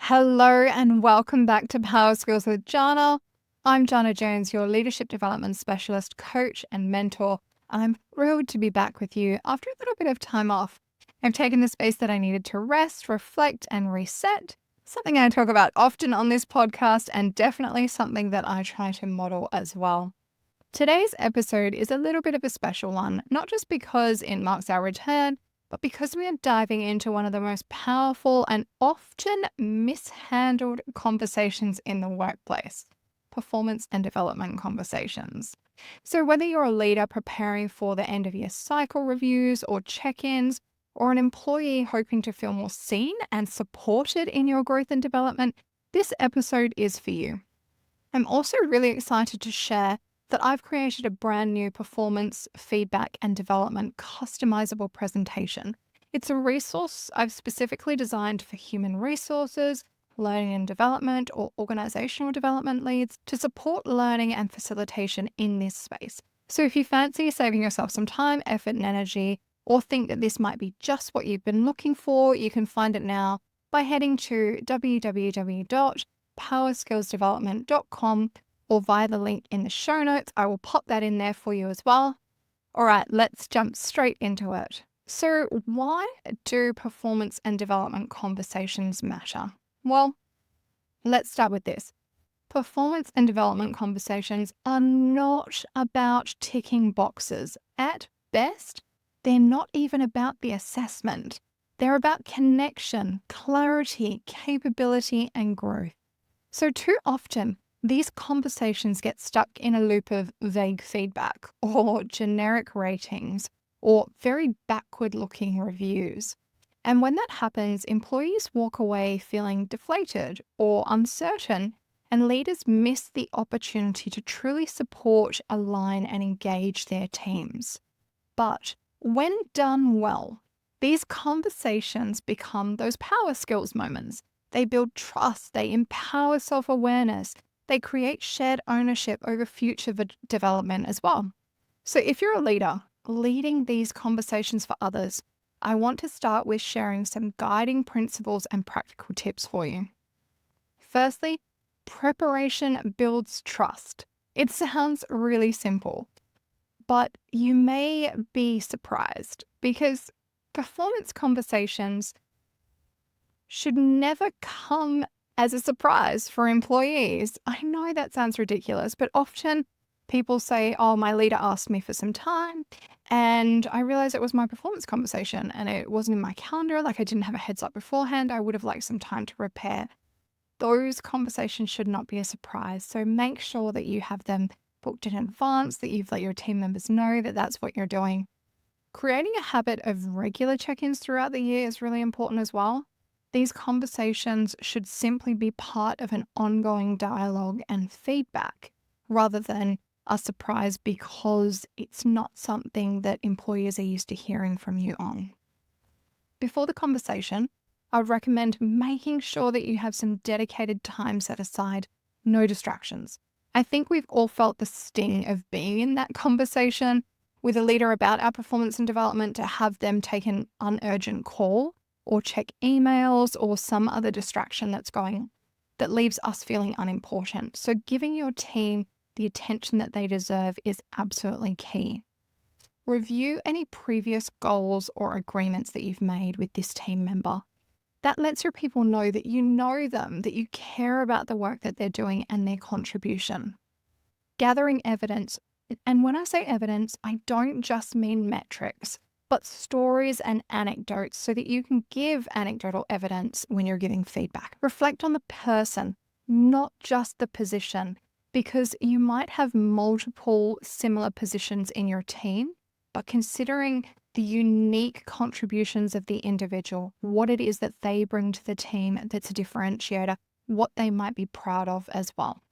Hello and welcome back to Power Skills with Janna. I'm Janna Jones, your leadership development specialist, coach, and mentor. I'm thrilled to be back with you after a little bit of time off. I've taken the space that I needed to rest, reflect, and reset, something I talk about often on this podcast, and definitely something that I try to model as well. Today's episode is a little bit of a special one, not just because it marks our return, but because we are diving into one of the most powerful and often mishandled conversations in the workplace: performance and development conversations. So, whether you're a leader preparing for the end of year cycle reviews or check ins, or an employee hoping to feel more seen and supported in your growth and development, this episode is for you. I'm also really excited to share that I've created a brand new performance, feedback, and development customizable presentation. It's a resource I've specifically designed for human resources, learning and development, or organizational development leads to support learning and facilitation in this space. So if you fancy saving yourself some time, effort, and energy, or think that this might be just what you've been looking for, you can find it now by heading to www.powerskillsdevelopment.com or via the link in the show notes. I will pop that in there for you as well. All right, let's jump straight into it. So, why do performance and development conversations matter? Well, let's start with this. Performance and development conversations are not about ticking boxes. At best, they're not even about the assessment. They're about connection, clarity, capability, and growth. So, too often, these conversations get stuck in a loop of vague feedback or generic ratings or very backward-looking reviews. And when that happens, employees walk away feeling deflated or uncertain, and leaders miss the opportunity to truly support, align, and engage their teams. But when done well, these conversations become those power skills moments. They build trust, they empower self-awareness, they create shared ownership over future development as well. So if you're a leader leading these conversations for others, I want to start with sharing some guiding principles and practical tips for you. Firstly, preparation builds trust. It sounds really simple, but you may be surprised because performance conversations should never come as a surprise for employees. I know that sounds ridiculous, but often people say, oh, my leader asked me for some time and I realized it was my performance conversation and it wasn't in my calendar. Like I didn't have a heads up beforehand. I would have liked some time to prepare. Those conversations should not be a surprise. So make sure that you have them booked in advance, that you've let your team members know that that's what you're doing. Creating a habit of regular check-ins throughout the year is really important as well. These conversations should simply be part of an ongoing dialogue and feedback rather than a surprise because it's not something that employers are used to hearing from you on. Before the conversation, I would recommend making sure that you have some dedicated time set aside, no distractions. I think we've all felt the sting of being in that conversation with a leader about our performance and development to have them take an unurgent call or check emails or some other distraction that leaves us feeling unimportant. So giving your team the attention that they deserve is absolutely key. Review any previous goals or agreements that you've made with this team member. That lets your people know that you know them, that you care about the work that they're doing and their contribution. Gathering evidence, and when I say evidence, I don't just mean metrics, but stories and anecdotes so that you can give anecdotal evidence when you're giving feedback. Reflect on the person, not just the position, because you might have multiple similar positions in your team, but considering the unique contributions of the individual, what it is that they bring to the team that's a differentiator, what they might be proud of as well.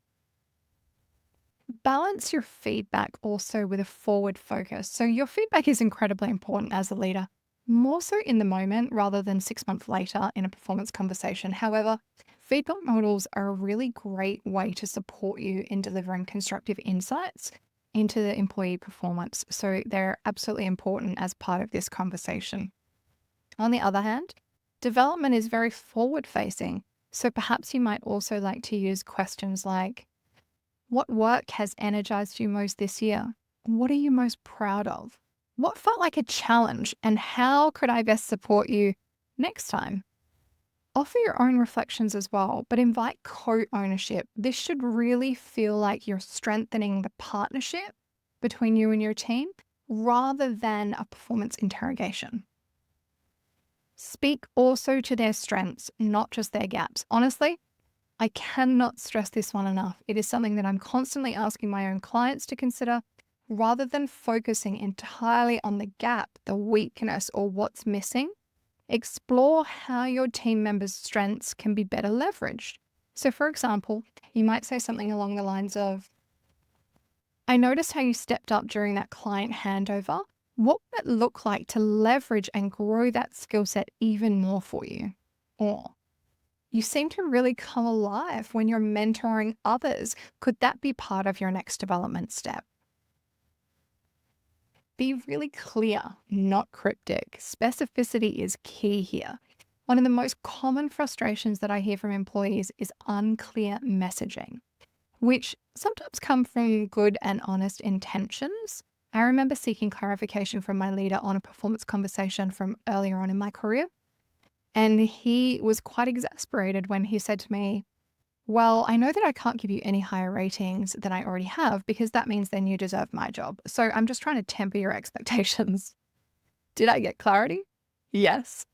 Balance your feedback also with a forward focus. So your feedback is incredibly important as a leader, more so in the moment rather than 6 months later in a performance conversation. However, feedback models are a really great way to support you in delivering constructive insights into the employee performance. So they're absolutely important as part of this conversation. On the other hand, development is very forward facing. So perhaps you might also like to use questions like, what work has energized you most this year? What are you most proud of? What felt like a challenge? And how could I best support you next time? Offer your own reflections as well, but invite co ownership. This should really feel like you're strengthening the partnership between you and your team rather than a performance interrogation. Speak also to their strengths, not just their gaps. Honestly, I cannot stress this one enough. It is something that I'm constantly asking my own clients to consider rather than focusing entirely on the gap, the weakness, or what's missing. Explore how your team members' strengths can be better leveraged. So, for example, you might say something along the lines of, I noticed how you stepped up during that client handover. What would it look like to leverage and grow that skill set even more for you? Or, you seem to really come alive when you're mentoring others. Could that be part of your next development step? Be really clear, not cryptic. Specificity is key here. One of the most common frustrations that I hear from employees is unclear messaging, which sometimes come from good and honest intentions. I remember seeking clarification from my leader on a performance conversation from earlier on in my career, and he was quite exasperated when he said to me, well, I know that I can't give you any higher ratings than I already have because that means then you deserve my job. So I'm just trying to temper your expectations. Did I get clarity? Yes.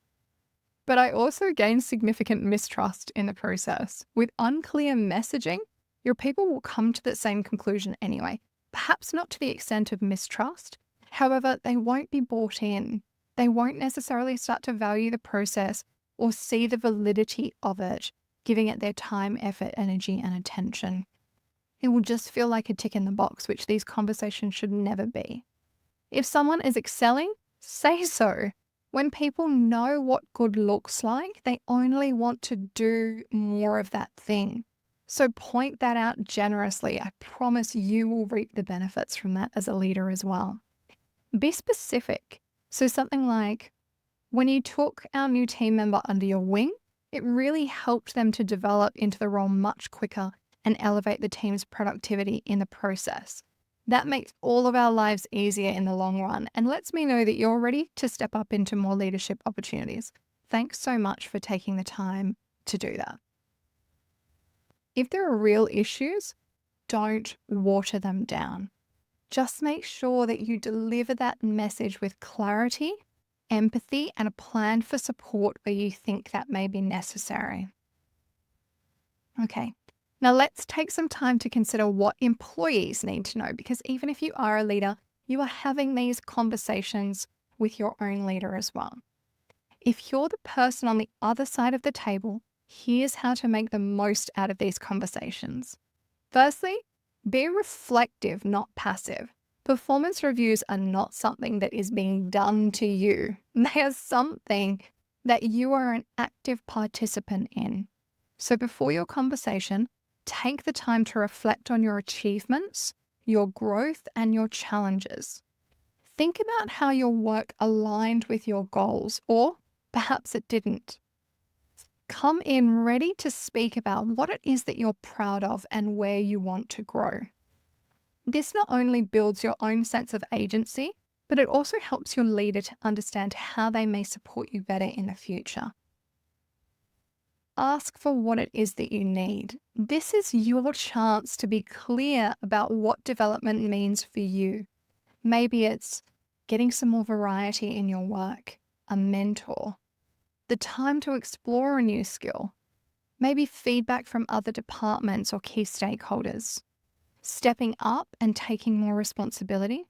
But I also gained significant mistrust in the process. With unclear messaging, your people will come to the same conclusion anyway, perhaps not to the extent of mistrust. However, they won't be bought in. They won't necessarily start to value the process or see the validity of it, giving it their time, effort, energy, and attention. It will just feel like a tick in the box, which these conversations should never be. If someone is excelling, say so. When people know what good looks like, they only want to do more of that thing. So point that out generously. I promise you will reap the benefits from that as a leader as well. Be specific. So something like, when you took our new team member under your wing, it really helped them to develop into the role much quicker and elevate the team's productivity in the process. That makes all of our lives easier in the long run and lets me know that you're ready to step up into more leadership opportunities. Thanks so much for taking the time to do that. If there are real issues, don't water them down. Just make sure that you deliver that message with clarity, empathy, and a plan for support where you think that may be necessary. Okay, now let's take some time to consider what employees need to know, because even if you are a leader, you are having these conversations with your own leader as well. If you're the person on the other side of the table, here's how to make the most out of these conversations. Firstly, be reflective, not passive. Performance reviews are not something that is being done to you. They are something that you are an active participant in. So before your conversation, take the time to reflect on your achievements, your growth, and your challenges. Think about how your work aligned with your goals, or perhaps it didn't. Come in ready to speak about what it is that you're proud of and where you want to grow. This not only builds your own sense of agency, but it also helps your leader to understand how they may support you better in the future. Ask for what it is that you need. This is your chance to be clear about what development means for you. Maybe it's getting some more variety in your work, a mentor, the time to explore a new skill, maybe feedback from other departments or key stakeholders, stepping up and taking more responsibility.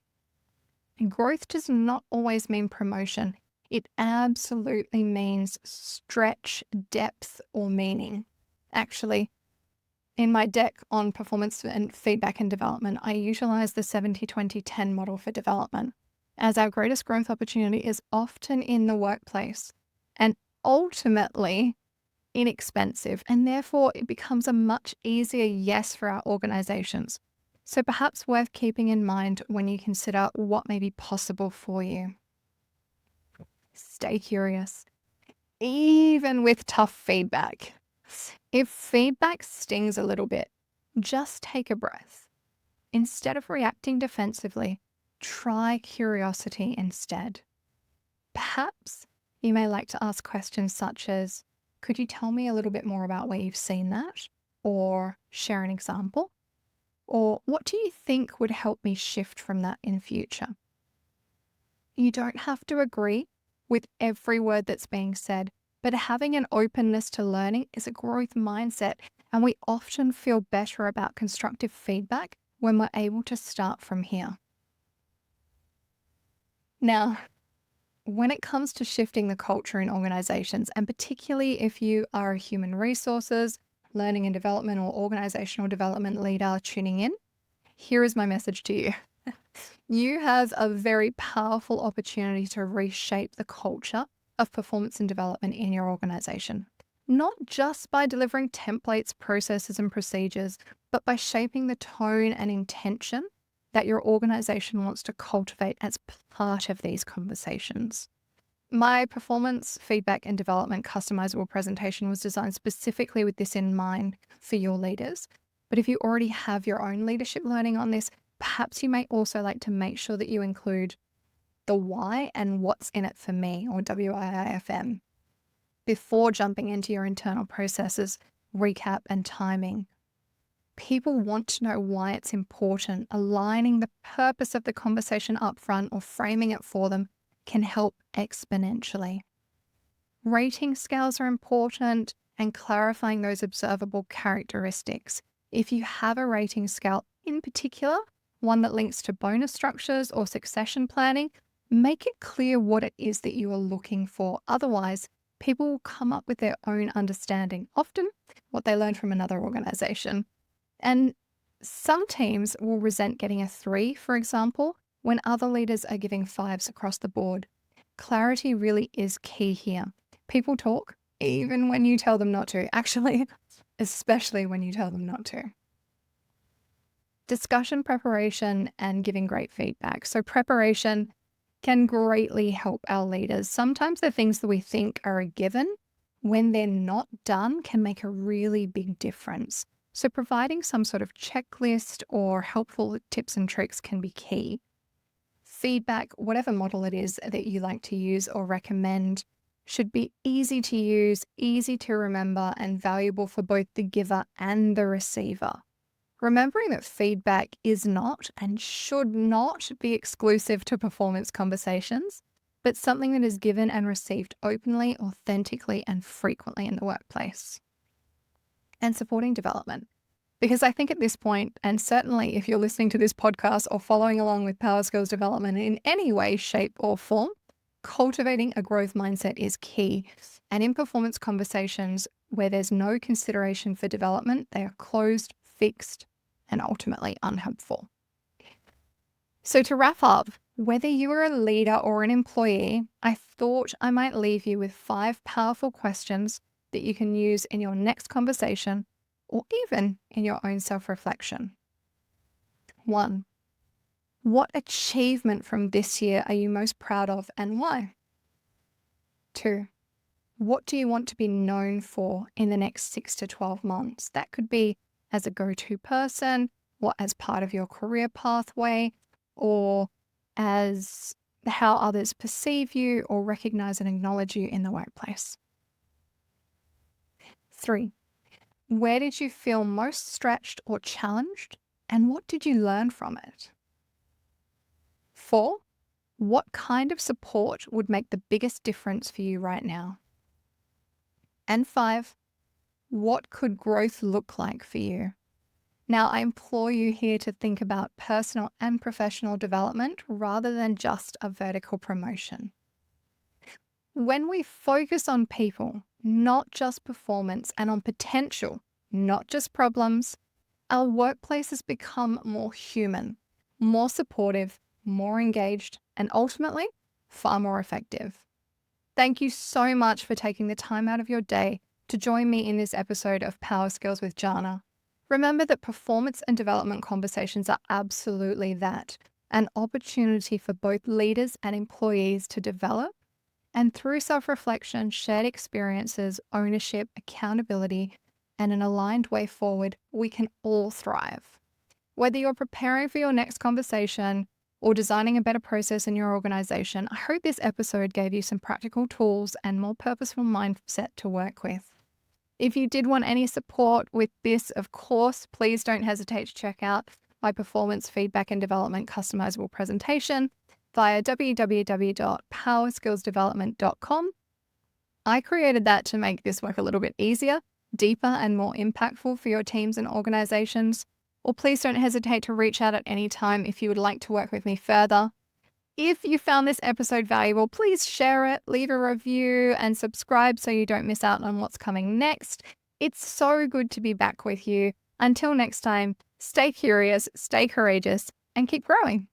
And growth does not always mean promotion. It absolutely means stretch, depth, or meaning. Actually, in my deck on performance and feedback and development, I utilize the 70-20-10 model for development, as our greatest growth opportunity is often in the workplace and ultimately inexpensive, and therefore it becomes a much easier yes for our organizations. So perhaps worth keeping in mind when you consider what may be possible for you. Stay curious, even with tough feedback. If feedback stings a little bit, just take a breath. Instead of reacting defensively, try curiosity instead. Perhaps you may like to ask questions such as, could you tell me a little bit more about where you've seen that? Or share an example? Or what do you think would help me shift from that in future? You don't have to agree with every word that's being said, but having an openness to learning is a growth mindset, and we often feel better about constructive feedback when we're able to start from here. Now, when it comes to shifting the culture in organizations, and particularly if you are a human resources, learning and development, or organizational development leader tuning in, here is my message to you. You have a very powerful opportunity to reshape the culture of performance and development in your organization. Not just by delivering templates, processes, and procedures, but by shaping the tone and intention that your organization wants to cultivate as part of these conversations. My performance, feedback, and development customizable presentation was designed specifically with this in mind for your leaders. But if you already have your own leadership learning on this, perhaps you may also like to make sure that you include the why and what's in it for me, or WIIFM, before jumping into your internal processes, recap, and timing. People want to know why it's important. Aligning the purpose of the conversation up front or framing it for them can help exponentially. Rating scales are important, and clarifying those observable characteristics. If you have a rating scale, in particular, one that links to bonus structures or succession planning, make it clear what it is that you are looking for. Otherwise, people will come up with their own understanding, often what they learned from another organization. And some teams will resent getting a 3, for example, when other leaders are giving 5s across the board. Clarity really is key here. People talk even when you tell them not to. Actually, especially when you tell them not to. Discussion preparation and giving great feedback. So preparation can greatly help our leaders. Sometimes the things that we think are a given, when they're not done, can make a really big difference. So providing some sort of checklist or helpful tips and tricks can be key. Feedback, whatever model it is that you like to use or recommend, should be easy to use, easy to remember, and valuable for both the giver and the receiver. Remembering that feedback is not and should not be exclusive to performance conversations, but something that is given and received openly, authentically, and frequently in the workplace. And supporting development. Because I think at this point, and certainly if you're listening to this podcast or following along with Power Skills development in any way, shape, or form, cultivating a growth mindset is key. And in performance conversations where there's no consideration for development, they are closed, fixed, and ultimately unhelpful. So to wrap up, whether you are a leader or an employee, I thought I might leave you with 5 powerful questions that you can use in your next conversation or even in your own self-reflection. 1. What achievement from this year are you most proud of and why? 2. What do you want to be known for in the next 6 to 12 months? That could be as a go-to person, or as part of your career pathway, or as how others perceive you or recognize and acknowledge you in the workplace. 3. Where did you feel most stretched or challenged, and what did you learn from it? 4. What kind of support would make the biggest difference for you right now? And 5. What could growth look like for you? Now, I implore you here to think about personal and professional development rather than just a vertical promotion. When we focus on people, not just performance, and on potential, not just problems, our workplaces become more human, more supportive, more engaged, and ultimately far more effective. Thank you so much for taking the time out of your day to join me in this episode of Power Skills with Janna. Remember that performance and development conversations are absolutely that, an opportunity for both leaders and employees to develop And through self reflection, shared experiences, ownership, accountability, and an aligned way forward, we can all thrive. Whether you're preparing for your next conversation or designing a better process in your organization, I hope this episode gave you some practical tools and more purposeful mindset to work with. If you did want any support with this, of course, please don't hesitate to check out my performance feedback and development customizable presentation via www.powerskillsdevelopment.com. I created that to make this work a little bit easier, deeper, and more impactful for your teams and organizations. Or please don't hesitate to reach out at any time if you would like to work with me further. If you found this episode valuable, please share it, leave a review, and subscribe so you don't miss out on what's coming next. It's so good to be back with you. Until next time, stay curious, stay courageous, and keep growing.